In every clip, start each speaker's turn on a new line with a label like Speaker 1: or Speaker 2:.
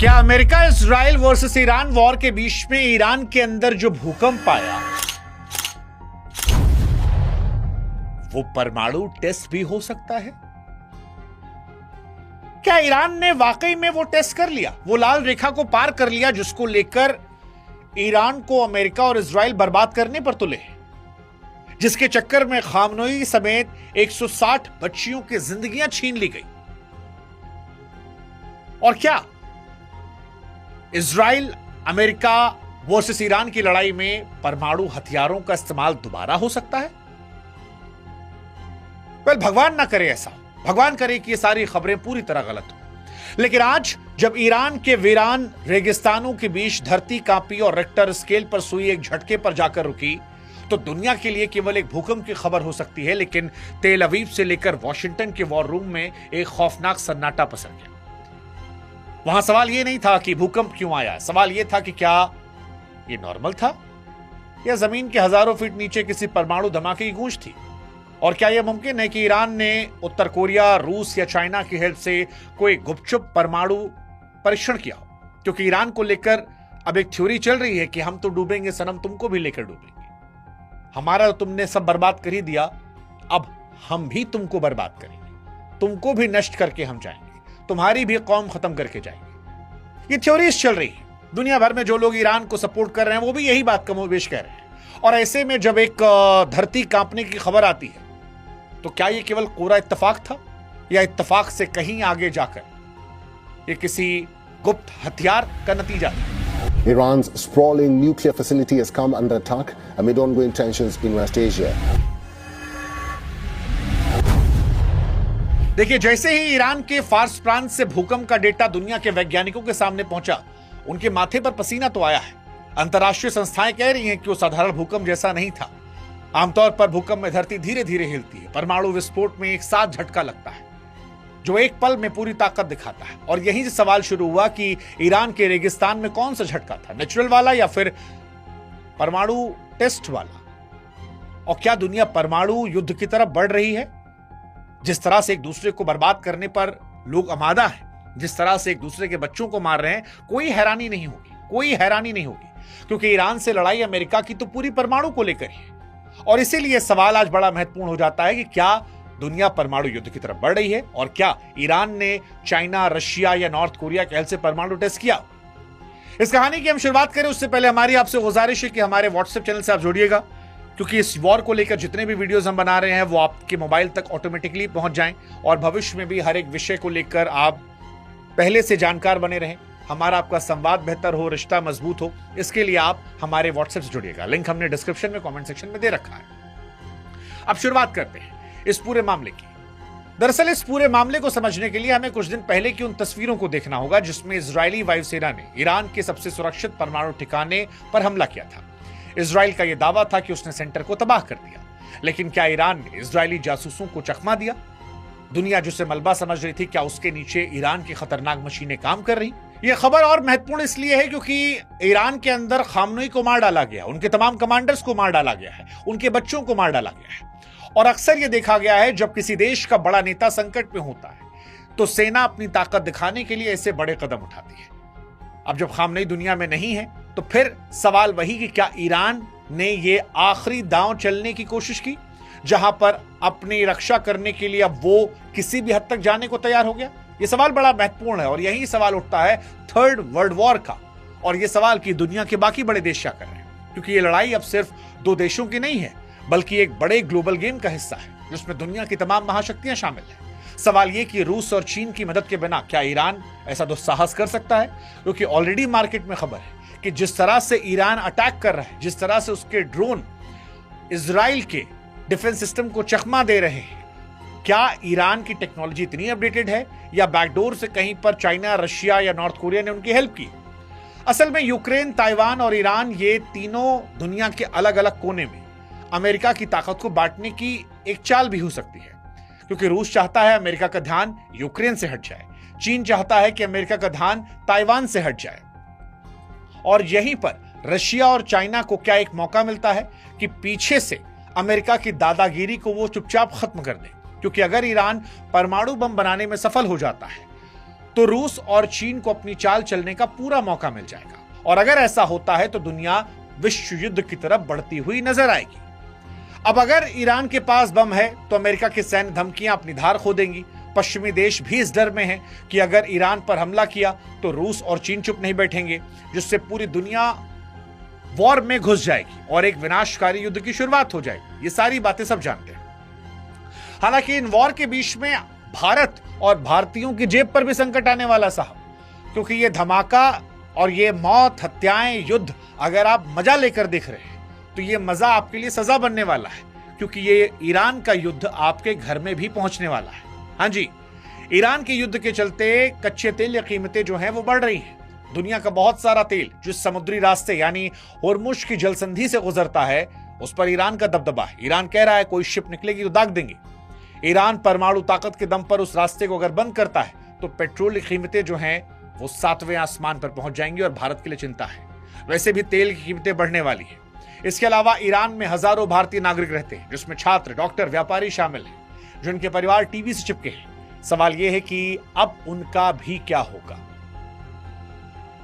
Speaker 1: क्या America Israel versus Iran war के बीच में ईरान के अंदर जो भूकंप आया वो परमाणु टेस्ट भी हो सकता है? क्या ईरान ने वाकई में वो टेस्ट कर लिया, वो लाल रेखा को पार कर लिया जिसको लेकर ईरान को अमेरिका और इजराइल बर्बाद करने पर तुले, जिसके चक्कर में खामनोई समेत 160 बच्चियों की जिंदगियां छीन ली गई? और क्या इजराइल अमेरिका वर्सेस ईरान की लड़ाई में परमाणु हथियारों का इस्तेमाल दोबारा हो सकता है? भगवान ना करे ऐसा, भगवान करे कि ये सारी खबरें पूरी तरह गलत हो। लेकिन आज जब ईरान के वीरान रेगिस्तानों के बीच धरती कांपी और रिक्टर स्केल पर सुई एक झटके पर जाकर रुकी, तो दुनिया के लिए केवल एक भूकंप की खबर हो सकती है, लेकिन तेल अवीव से लेकर वॉशिंगटन के वॉर रूम में एक खौफनाक सन्नाटा पसर गया। वहां सवाल यह नहीं था कि भूकंप क्यों आया, सवाल यह था कि क्या यह नॉर्मल था या जमीन के हजारों फीट नीचे किसी परमाणु धमाके की गूंज थी? और क्या यह मुमकिन है कि ईरान ने उत्तर कोरिया, रूस या चाइना की हेल्प से कोई गुपचुप परमाणु परीक्षण किया हो? क्योंकि ईरान को लेकर अब एक थ्योरी चल रही है कि हम तो डूबेंगे सनम, तुमको भी लेकर डूबेंगे, हमारा तुमने सब बर्बाद कर ही दिया, अब हम भी तुमको बर्बाद करेंगे, तुमको भी नष्ट करके हम जाएंगे, तुम्हारी भी कौम खत्म करके जाएंगे। ये थ्योरीज चल रही है दुनिया भर में। जो लोग ईरान को सपोर्ट कर रहे हैं वो भी यही बात कमोबेश कह रहे हैं। और ऐसे में जब एक धरती कांपने की खबर आती है तो क्या ये केवल कोरा इत्तेफाक था या इत्तेफाक से कहीं आगे जाकर ये किसी गुप्त हथियार का नतीजा था?
Speaker 2: Iran's sprawling nuclear facility has come under attack amid ongoing tensions in West Asia.
Speaker 1: देखिए, जैसे ही ईरान के फार्स प्रांत से भूकंप का डेटा दुनिया के वैज्ञानिकों के सामने पहुंचा, उनके माथे पर पसीना तो आया है। अंतर्राष्ट्रीय संस्थाएं कह रही हैं कि वो साधारण भूकंप जैसा नहीं था। आमतौर पर भूकंप में धरती धीरे धीरे हिलती है, परमाणु विस्फोट में एक साथ झटका लगता है जो एक पल में पूरी ताकत दिखाता है। और यहीं से सवाल शुरू हुआ कि ईरान के रेगिस्तान में कौन सा झटका था, नेचुरल वाला या फिर परमाणु टेस्ट वाला? और क्या दुनिया परमाणु युद्ध की तरफ बढ़ रही है? जिस तरह से एक दूसरे को बर्बाद करने पर लोग आमादा हैं, जिस तरह से एक दूसरे के बच्चों को मार रहे हैं, कोई हैरानी नहीं होगी, कोई हैरानी नहीं होगी, क्योंकि ईरान से लड़ाई अमेरिका की तो पूरी परमाणु को लेकर ही है। और इसीलिए सवाल आज बड़ा महत्वपूर्ण हो जाता है कि क्या दुनिया परमाणु युद्ध की तरफ बढ़ रही है और क्या ईरान ने चाइना, रशिया या नॉर्थ कोरिया के हेल्प से परमाणु टेस्ट किया? इस कहानी की हम शुरुआत करें उससे पहले हमारी आपसे गुजारिश है कि हमारे व्हाट्सएप चैनल से आप जुड़िएगा, क्योंकि इस वॉर को लेकर जितने भी वीडियोस हम बना रहे हैं वो आपके मोबाइल तक ऑटोमेटिकली पहुंच जाएं और भविष्य में भी हर एक विषय को लेकर आप पहले से जानकार बने रहें, हमारा आपका संवाद बेहतर हो, रिश्ता मजबूत हो। इसके लिए आप हमारे व्हाट्सएप से जुड़िएगा, लिंक हमने डिस्क्रिप्शन में, कमेंट सेक्शन में दे रखा है। अब शुरुआत करते हैं इस पूरे मामले की। दरअसल इस पूरे मामले को समझने के लिए हमें कुछ दिन पहले की उन तस्वीरों को देखना होगा जिसमें इजरायली वायुसेना ने ईरान के सबसे सुरक्षित परमाणु ठिकाने पर हमला किया था। इजराइल का यह दावा था कि उसने सेंटर को तबाह कर दिया, लेकिन क्या ईरान ने इजरायली जासूसों को चकमा दिया? दुनिया जिसे मलबा समझ रही थी, क्या उसके नीचे ईरान की खतरनाक मशीनें काम कर रही? यह खबर और महत्वपूर्ण इसलिए है क्योंकि ईरान के अंदर खामनोई को मार डाला गया, उनके तमाम कमांडर्स को मार डाला गया है, उनके बच्चों को मार डाला गया है। और अक्सर यह देखा गया है जब किसी देश का बड़ा नेता संकट में होता है तो सेना अपनी ताकत दिखाने के लिए ऐसे बड़े कदम उठाती है। अब जब खामनई दुनिया में नहीं है तो फिर सवाल वही कि क्या ईरान ने यह आखिरी दांव चलने की कोशिश की जहां पर अपनी रक्षा करने के लिए अब वो किसी भी हद तक जाने को तैयार हो गया? यह सवाल बड़ा महत्वपूर्ण है और यही सवाल उठता है थर्ड वर्ल्ड वॉर का। और यह सवाल कि दुनिया के बाकी बड़े देश क्या कर रहे हैं, क्योंकि यह लड़ाई अब सिर्फ दो देशों की नहीं है बल्कि एक बड़े ग्लोबल गेम का हिस्सा है जिसमें दुनिया की तमाम महाशक्तियां शामिल हैं। सवाल यह कि रूस और चीन की मदद के बिना क्या ईरान ऐसा दुस्साहस कर सकता है? क्योंकि ऑलरेडी मार्केट में खबर है कि जिस तरह से ईरान अटैक कर रहा है, जिस तरह से उसके ड्रोन इजराइल के डिफेंस सिस्टम को चकमा दे रहे हैं, क्या ईरान की टेक्नोलॉजी इतनी अपडेटेड है या बैकडोर से कहीं पर चाइना, रशिया या नॉर्थ कोरिया ने उनकी हेल्प की? असल में यूक्रेन, ताइवान और ईरान ये तीनों दुनिया के अलग अलग कोने में अमेरिका की ताकत को बांटने की एक चाल भी हो सकती है, क्योंकि रूस चाहता है अमेरिका का ध्यान यूक्रेन से हट जाए, चीन चाहता है कि अमेरिका का ध्यान ताइवान से हट जाए, और यहीं पर रशिया और चाइना को क्या एक मौका मिलता है कि पीछे से अमेरिका की दादागिरी को वो चुपचाप खत्म कर दे। क्योंकि अगर ईरान परमाणु बम बनाने में सफल हो जाता है तो रूस और चीन को अपनी चाल चलने का पूरा मौका मिल जाएगा। और अगर ऐसा होता है तो दुनिया विश्व युद्ध की तरफ बढ़ती हुई नजर आएगी। अब अगर ईरान के पास बम है तो अमेरिका की सैन्य धमकियां अपनी धार खो देंगी। पश्चिमी देश भी इस डर में हैं कि अगर ईरान पर हमला किया तो रूस और चीन चुप नहीं बैठेंगे, जिससे पूरी दुनिया वॉर में घुस जाएगी और एक विनाशकारी युद्ध की शुरुआत हो जाएगी। ये सारी बातें सब जानते हैं। हालांकि इन वॉर के बीच में भारत और भारतीयों की जेब पर भी संकट आने वाला साहब, क्योंकि ये धमाका और ये मौत, हत्याएं, युद्ध अगर आप मजा लेकर देख रहे हैं तो ये मजा आपके लिए सजा बनने वाला है, क्योंकि ये ईरान का युद्ध आपके घर में भी पहुंचने वाला है। हाँ जी, ईरान के युद्ध के चलते कच्चे तेल की कीमतें जो हैं वो बढ़ रही हैं। दुनिया का बहुत सारा तेल जिस समुद्री रास्ते यानी होर्मुज की जलसंधि से गुजरता है उस पर ईरान का दबदबा है। ईरान कह रहा है कोई शिप निकलेगी तो दाग देंगे। ईरान परमाणु ताकत के दम पर उस रास्ते को अगर बंद करता है तो पेट्रोल की कीमतें जो हैं वो 7वें आसमान पर पहुंच जाएंगी और भारत के लिए चिंता है। वैसे भी तेल की कीमतें बढ़ने वाली है। इसके अलावा ईरान में हजारों भारतीय नागरिक रहते हैं, जिसमें छात्र, डॉक्टर, व्यापारी शामिल हैं, जिनके परिवार टीवी से चिपके हैं। सवाल यह है कि अब उनका भी क्या होगा,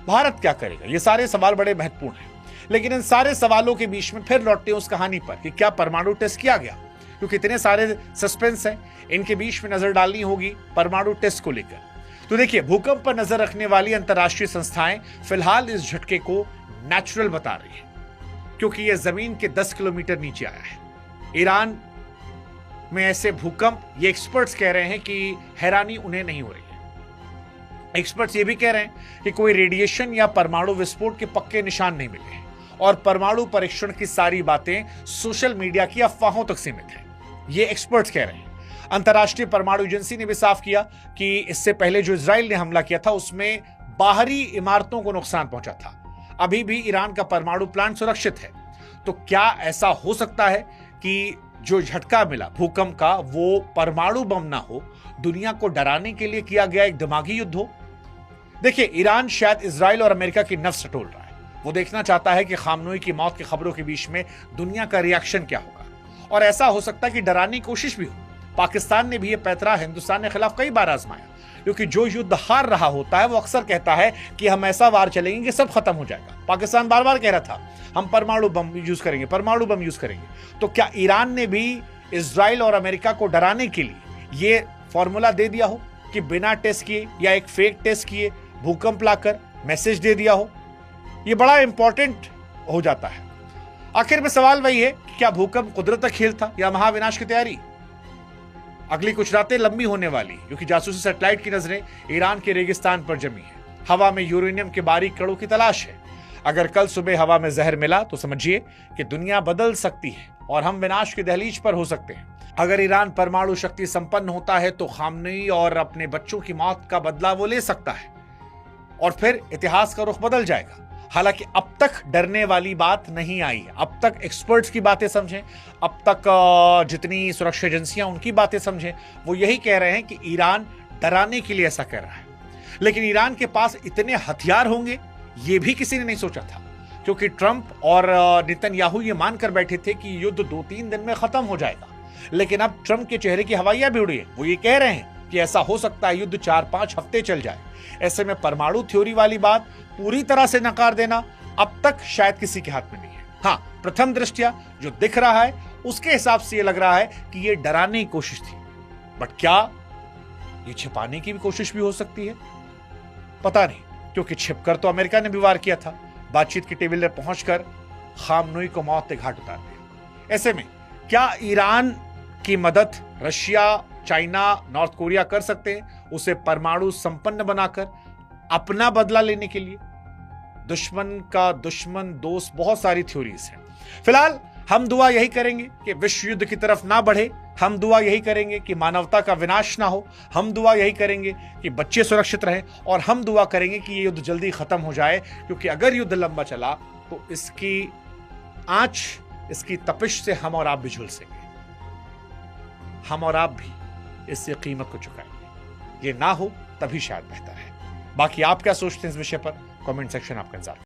Speaker 1: भारत क्या करेगा? ये सारे सवाल बड़े महत्वपूर्ण हैं। लेकिन इन सारे सवालों के बीच में फिर लौटते हैं उस कहानी पर कि क्या परमाणु टेस्ट किया गया, क्योंकि इतने सारे सस्पेंस हैं, इनके बीच में नजर डालनी होगी परमाणु टेस्ट को लेकर। तो देखिए, भूकंप पर नजर रखने वाली अंतर्राष्ट्रीय संस्थाएं फिलहाल इस झटके को नेचुरल बता रही है, क्योंकि यह जमीन के 10 किलोमीटर नीचे आया है। ईरान में ऐसे भूकंप, ये एक्सपर्ट्स कह रहे हैं कि हैरानी उन्हें नहीं हो रही है। एक्सपर्ट्स ये भी कह रहे हैं कि कोई रेडिएशन या परमाणु विस्फोट के पक्के निशान नहीं मिले हैं और परमाणु परीक्षण की सारी बातें सोशल मीडिया की अफवाहों तक सीमित है। ये एक्सपर्ट्स कह रहे हैं। अंतर्राष्ट्रीय परमाणु एजेंसी ने भी साफ किया कि इससे पहले जो इजराइल ने हमला किया था उसमें बाहरी इमारतों को नुकसान पहुंचा था। अभी भी ईरान का परमाणु प्लांट सुरक्षित है। तो क्या ऐसा हो सकता है कि जो झटका मिला भूकंप का वो परमाणु बम ना हो, दुनिया को डराने के लिए किया गया एक दिमागी युद्ध हो? देखिए, ईरान शायद इजराइल और अमेरिका की नफ्स टटोल रहा है। वो देखना चाहता है कि खामनोई की मौत की खबरों के बीच में दुनिया का रिएक्शन क्या होगा, और ऐसा हो सकता है कि डराने की कोशिश भी हो। पाकिस्तान ने भी ये पैतरा हिंदुस्तान के खिलाफ कई बार आजमाया, क्योंकि जो युद्ध हार रहा होता है वो अक्सर कहता है कि हम ऐसा वार चलेंगे कि सब खत्म हो जाएगा। पाकिस्तान बार बार कह रहा था हम परमाणु बम यूज करेंगे, परमाणु बम यूज करेंगे। तो क्या ईरान ने भी इजराइल और अमेरिका को डराने के लिए ये फॉर्मूला दे दिया हो कि बिना टेस्ट किए या एक फेक टेस्ट किए भूकंप लाकर मैसेज दे दिया हो? ये बड़ा इंपॉर्टेंट हो जाता है। आखिर में सवाल वही है कि क्या भूकंप कुदरत का खेल था या महाविनाश की तैयारी? अगली कुछ रातें लंबी होने वाली, क्योंकि जासूसी सैटेलाइट की नजरें ईरान के रेगिस्तान पर जमी है। हवा में यूरेनियम के बारीक कणों की तलाश है। अगर कल सुबह हवा में जहर मिला तो समझिए कि दुनिया बदल सकती है और हम विनाश की दहलीज पर हो सकते हैं। अगर ईरान परमाणु शक्ति संपन्न होता है तो खामनेई और अपने बच्चों की मौत का बदला वो ले सकता है और फिर इतिहास का रुख बदल जाएगा। हालांकि अब तक डरने वाली बात नहीं आई है। अब तक एक्सपर्ट्स की बातें समझें, अब तक जितनी सुरक्षा एजेंसियां उनकी बातें समझें, वो यही कह रहे हैं कि ईरान डराने के लिए ऐसा कर रहा है। लेकिन ईरान के पास इतने हथियार होंगे ये भी किसी ने नहीं सोचा था, क्योंकि ट्रंप और नेतन्याहू ये मानकर बैठे थे कि युद्ध 2-3 दिन में खत्म हो जाएगा। लेकिन अब ट्रंप के चेहरे की हवाइयां भी उड़ी है। वो ये कह रहे हैं कि ऐसा हो सकता है युद्ध 4-5 हफ्ते चल जाए। ऐसे में परमाणु थ्योरी वाली बात पूरी तरह से नकार देना अब तक शायद किसी के हाथ में नहीं है। हाँ, प्रथम दृष्टया जो दिख रहा है उसके हिसाब से ये लग रहा है कि ये डराने की कोशिश थी, बट क्या ये छिपाने की भी कोशिश भी हो सकती है? पता नहीं, क्योंकि छिपकर तो अमेरिका ने भी वार किया था। बातचीत की टेबल पर पहुंचकर खामनोई को मौत के घाट उतार दिया। ऐसे में क्या ईरान की मदद रशिया, चाइना, नॉर्थ कोरिया कर सकते हैं, उसे परमाणु संपन्न बनाकर अपना बदला लेने के लिए? दुश्मन का दुश्मन दोस्त, बहुत सारी थ्योरीज हैं। फिलहाल हम दुआ यही करेंगे कि विश्व युद्ध की तरफ ना बढ़े। हम दुआ यही करेंगे कि मानवता का विनाश ना हो। हम दुआ यही करेंगे कि बच्चे सुरक्षित रहें और हम दुआ करेंगे कि ये युद्ध जल्दी खत्म हो जाए, क्योंकि अगर युद्ध लंबा चला तो इसकी आंच, इसकी तपिश से हम और आप भी झुलसेंगे। हम और आप भी इससे कीमत को चुकाएंगे। ये ना हो तभी शायद बेहतर है। बाकी आप क्या सोचते हैं इस विषय पर? कमेंट सेक्शन आपका इंतजार।